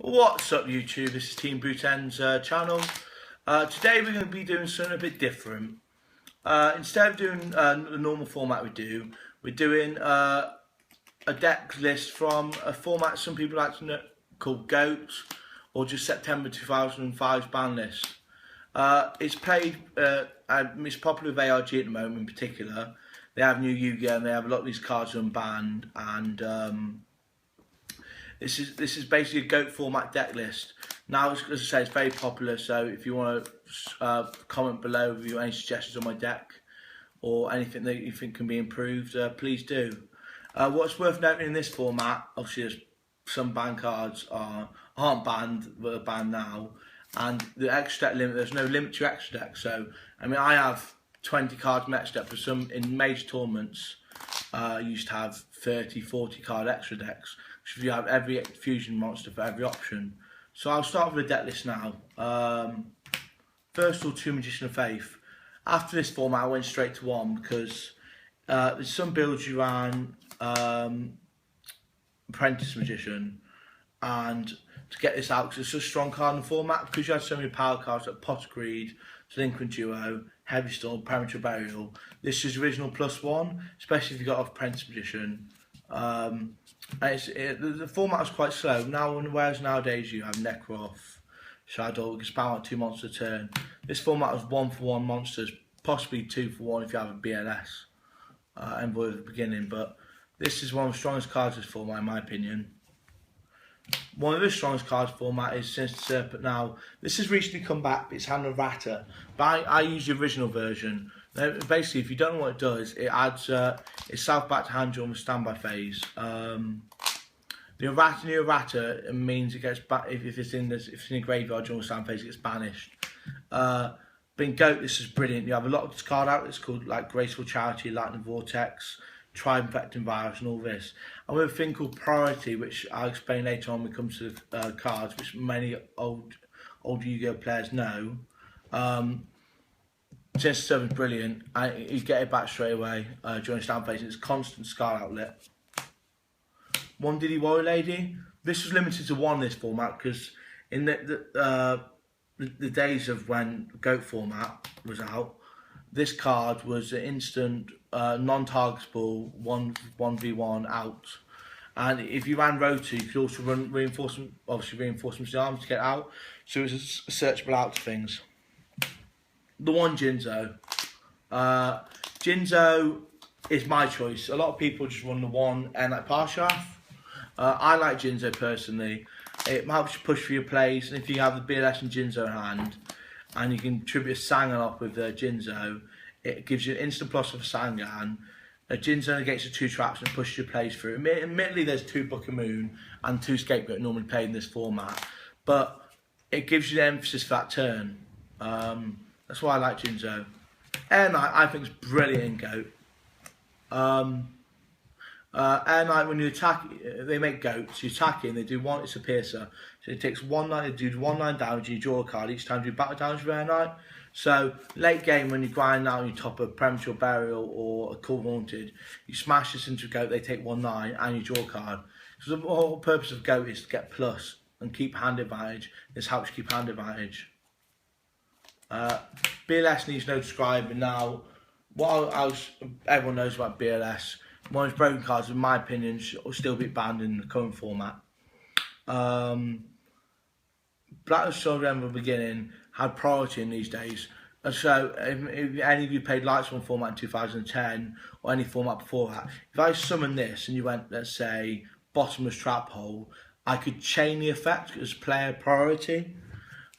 What's up YouTube, this is Team Booten's channel. Today we're going to be doing something a bit different. Instead of doing the normal format we're doing a deck list from a format some people like to know called GOAT, or just September 2005's ban list. It's played, it's popular with ARG at the moment in particular. They have new Yu-Gi-Oh! And they have a lot of these cards unbanned, and this is basically a GOAT format deck list. Now, as I say, it's very popular, so if you want to comment below with any suggestions on my deck or anything that you think can be improved, please do. What's worth noting in this format, obviously there's some banned cards aren't banned, but are banned now, and the extra deck limit, there's no limit to your extra deck. So, I mean, I have 20 cards in extra deck, but some in major tournaments used to have 30, 40 card extra decks. So you have every fusion monster for every option. So I'll start with a deck list now. First of all, 2 Magician of Faith. After this format, I went straight to 1 because there's some builds you ran Apprentice Magician, and to get this out, because it's such a strong card in the format, because you had so many power cards like Pot of Greed, Delinquent Duo, Heavy Storm, Premature Burial. This is original +1, especially if you got off Apprentice Magician. The format was quite slow. Now, whereas nowadays you have Necroth, Shadow, you can spam out 2 monsters a turn. This format was 1-for-1 monsters, possibly 2-for-1 if you have a BLS Envoy at the beginning. But this is one of the strongest cards of this format, in my opinion. One of the strongest cards format is Sinister Serpent. Now, this has recently come back, but it's had an errata. But I use the original version. Now, basically, if you don't know what it does, it adds itself back to hand during the standby phase. The errata means it gets back if it's in a graveyard during the standby phase, it gets banished. But in GOAT, this is brilliant. You have a lot of this card out. It's called like Graceful Charity, Lightning Vortex, Tribe Infecting Virus, and all this. And with a thing called Priority, which I'll explain later on when we come to the cards, which many old Yu-Gi-Oh players know. Sinister Serpent's brilliant. You get it back straight away during stand phase. It's constant Scar Outlet. 1 Diddy Warrior Lady. This was limited to 1 this format because in the days of when GOAT format was out, this card was an instant non-targetable 1v1 out. And if you ran Rota, you could also run reinforcement, obviously reinforcements arms to get out. So it was a searchable out to things. The 1 Jinzo. Jinzo is my choice. A lot of people just run the 1 Airknight Parshath. I like Jinzo personally. It helps you push for your plays, and if you have the BLS and Jinzo in hand, and you can tribute a Sangan off with Jinzo, it gives you an instant plus of a Sangan. A Jinzo negates the 2 traps and pushes your plays through. Admittedly, there's 2 Book of Moon and 2 Scapegoat normally played in this format, but it gives you the emphasis for that turn. That's why I like Jinzo. Airknight, I think, is brilliant in GOAT. Airknight, when you attack, they make GOATs. You attack it, they do 1. It's a piercer, so it takes 1/9. They do 1/9 damage. You draw a card each time you do battle damage with Airknight. So late game, when you grind out on your top of Premature Burial or a Cool Haunted, you smash this into a GOAT. They take 1/9 and you draw a card. So the whole purpose of GOAT is to get plus and keep hand advantage. This helps you keep hand advantage. BLS needs no describing now. Everyone knows about BLS. One of his broken cards, in my opinion, should still be banned in the current format. Black Soldier in the beginning had priority in these days. And so, if any of you played Lightsworn format in 2010 or any format before that, if I summoned this and you went, let's say, Bottomless Trap Hole, I could chain the effect as player priority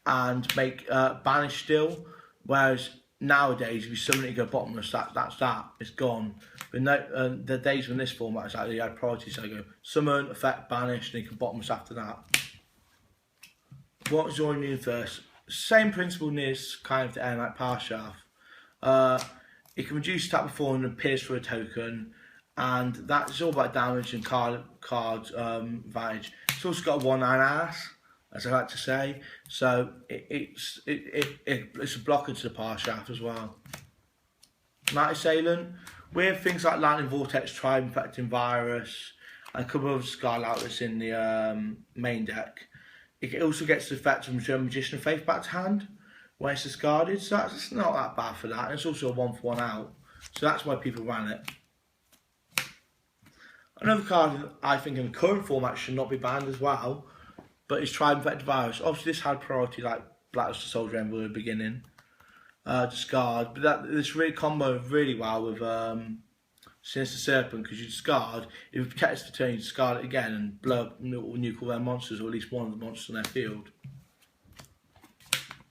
and make banish still. Whereas nowadays, if you summon it and go bottomless, that's that. It's gone. But no, the days when this format is actually had priority, so I go summon, effect, banish, and you can bottomless after that. What's joining in first? Same principle needs kind of the Airknight Parshath. It can reduce attack before and pierce for a token, and that's all about damage and card advantage. It's also got a 1/9 ass, as I like to say, so it's a blocker to the Parshath as well. Night Assailant, with things like Lightning Vortex, Tribe Infecting Virus, and a couple of Scarlet Outlets in the main deck, it also gets the effect of return Magician of Faith back to hand when it's discarded, so it's not that bad for that. And it's also a 1-for-1 out, so that's why people ran it. Another card I think in the current format should not be banned as well, but it's Tribe Infected Virus. Obviously this had priority like Black Luster Soldier Emblem at the beginning, discard, but this really combo really well with Sinister Serpent, because you discard, if it protects the turn, you discard it again and blow up nuke all their monsters, or at least one of the monsters on their field.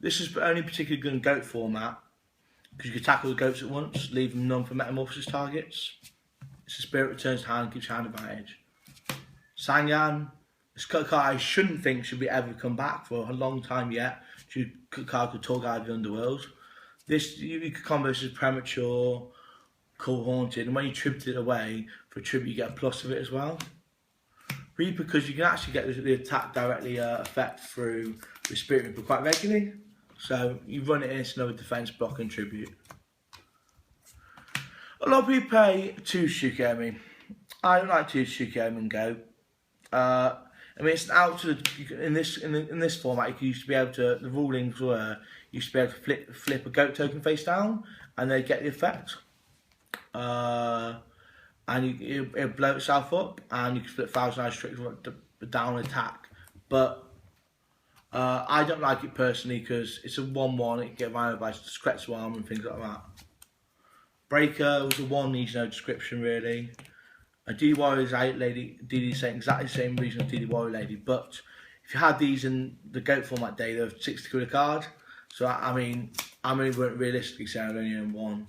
This is only particularly good in goat format, because you can tackle the goats at once, leave them none for metamorphosis targets. It's a spirit returns to hand, gives you hand advantage. Sangan, this card I shouldn't think should be ever come back for a long time yet. It's a card called Tall Guy of the Underworld. This, you could combo this as Premature, Cool Haunted, and when you tribute it away for a tribute, you get a plus of it as well. Reaper, because you can actually get the attack directly effect through the Spirit Reaper quite regularly. So you run it in, it's another defense block and tribute. A lot of people play 2 Shukemi. I don't like 2 Shukemi and go. I mean, it's out to in this format. You used to be able to. The rulings were you used to be able to flip a goat token face down, and they get the effect. And it'll blow itself up, and you can flip Thousand Eyes Strix down attack. But I don't like it personally because it's a 1-1. It can get violent by Skret's arm and things like that. Breaker was a 1, needs no description really. A DD Warrior's out lady, DD saying exactly the same reason as DD Warrior Lady, but if you had these in the goat format day, they're 60 quid a card. So I mean, weren't realistically saying I'd only own 1.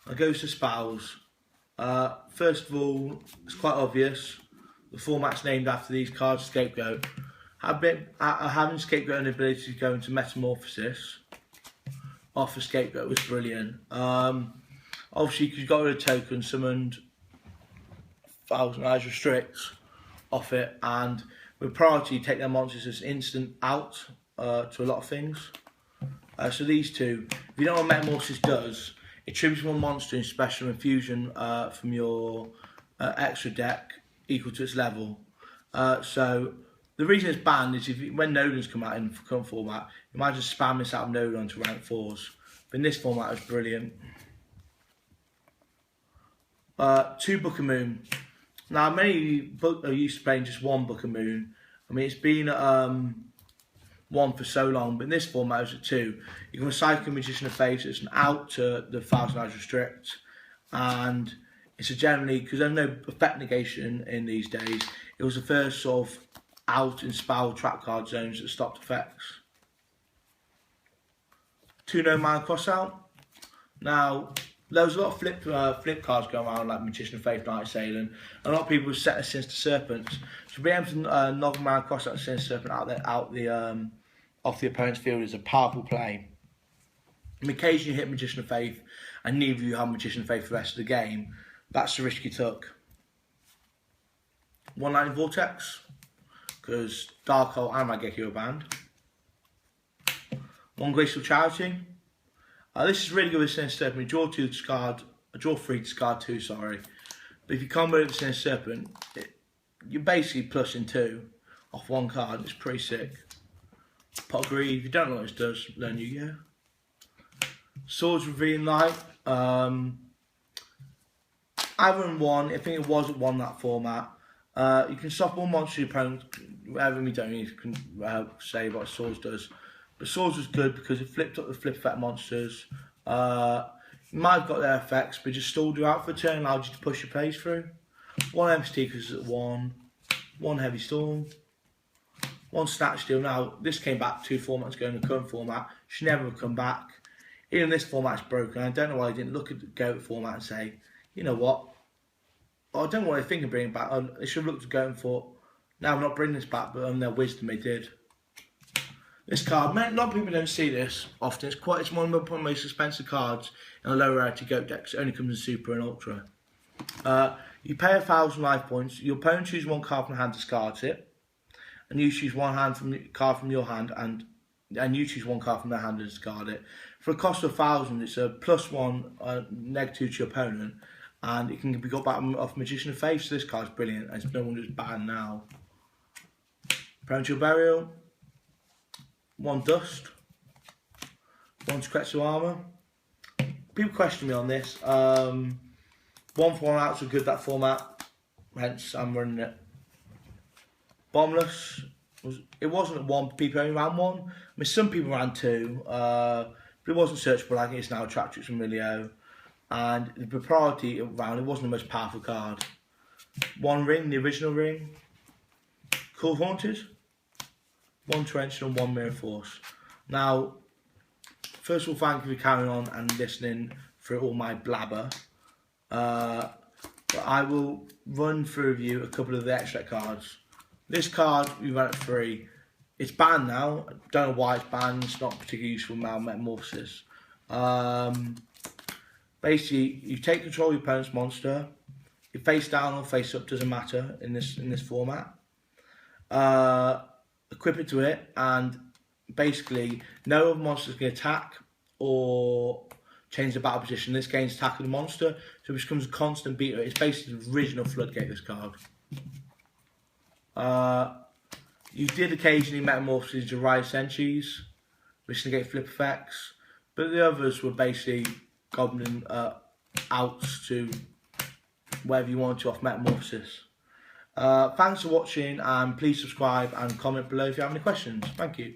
I goes to Spells. First of all, it's quite obvious. The format's named after these cards, Scapegoat. Having Scapegoat an ability to go into Metamorphosis off a Scapegoat was brilliant. Obviously, because you got rid of token, summoned Thousand Eyes Restricts off it, and with priority, take their monsters as instant out to a lot of things. So these two, if you know what Metamorphosis does, it tributes one monster in special infusion from your extra deck equal to its level. So the reason it's banned is when Nodens come out in current format, imagine spam this out of Nodon to rank 4s. But in this format, it's brilliant. 2 Book of Moon. Now, many are used to playing just 1 Book of Moon. I mean, it's been 1 for so long, but in this format, it's at 2. You can recycle Magician of Faith as an out to the Thousand Eyes Restrict, and it's a generally, because there's no effect negation in these days, it was the first sort of out and spell trap card zones that stopped effects. 2 No Man Cross out. Now, there was a lot of flip cards going around, like Magician of Faith, Night Assailant. A lot of people set a Sinister Serpent. So being able to knock a man across that Sinister Serpent off the opponent's field is a powerful play. And occasionally you hit Magician of Faith, and neither of you have Magician of Faith for the rest of the game. That's the risk you took. 1 Lightning Vortex, because Darkhold and Raigeki are banned. 1 Graceful Charity. This is really good with Sinister Serpent. You draw 2 discard, draw 3 discard 2, sorry. But if you combo it with Sinister Serpent, you're basically plussing 2 off 1 card. It's pretty sick. Pot of Greed, if you don't know what this does, learn Yu-Gi-Oh! Swords Revealing Light. I run 1, I think it was at 1 that format. You can stop all monsters your opponent, whatever we don't need to say what Swords does. But Swords was good because it flipped up the flip effect monsters. You might have got their effects, but just stalled you out for a turn, allowed you to push your plays through. 1 MST because it's at 1. 1 Heavy Storm. 1 Snatch Steal. Now, this came back 2 formats ago in the current format. Should never have come back. Even this format's broken. I don't know why they didn't look at the GOAT format and say, you know what? I don't know what they think of bringing it back. They should have looked at GOAT and thought, no, we're not bringing this back, but on their wisdom they did. This card, man, a lot of people don't see this often. It's one of the most expensive cards in a low rarity GOAT deck. It only comes in Super and Ultra. You pay 1,000 life points. Your opponent chooses 1 card from the hand, discards it, and you choose 1 card from your hand, and you choose 1 card from their hand and discard it. For a cost of 1,000, it's a +1, -2 to your opponent, and it can be got back off Magician of Faith. So this card's brilliant, and it's no one who's banned now. Premature Burial, 1 Dust, 1 Sekretsu Armor. People question me on this. 1 format's so good, that format, hence I'm running it. Bombless, it wasn't 1, people only ran 1. I mean, some people ran 2, but it wasn't searchable like it is now, Traptrix and Rilio. And the priority round, it wasn't the most powerful card. 1 Ring, the original Ring. Cool Haunted, 1 Torrential and 1 Mirror Force. Now, first of all, thank you for carrying on and listening through all my blabber. But I will run through with you a couple of the extra cards. This card, we ran at 3. It's banned now. I don't know why it's banned. It's not particularly useful now, Metamorphosis. Basically, you take control of your opponent's monster. You face down or face up, doesn't matter in this format. Equip it to it, and basically no other monsters can attack or change the battle position. This gains attack of the monster, so it becomes a constant beater. It's basically the original Floodgate, this card. You did occasionally Metamorphosis into Rise Sentries, which negate flip effects, but the others were basically goblin outs to wherever you wanted to off Metamorphosis. Thanks for watching, and please subscribe and comment below if you have any questions. Thank you.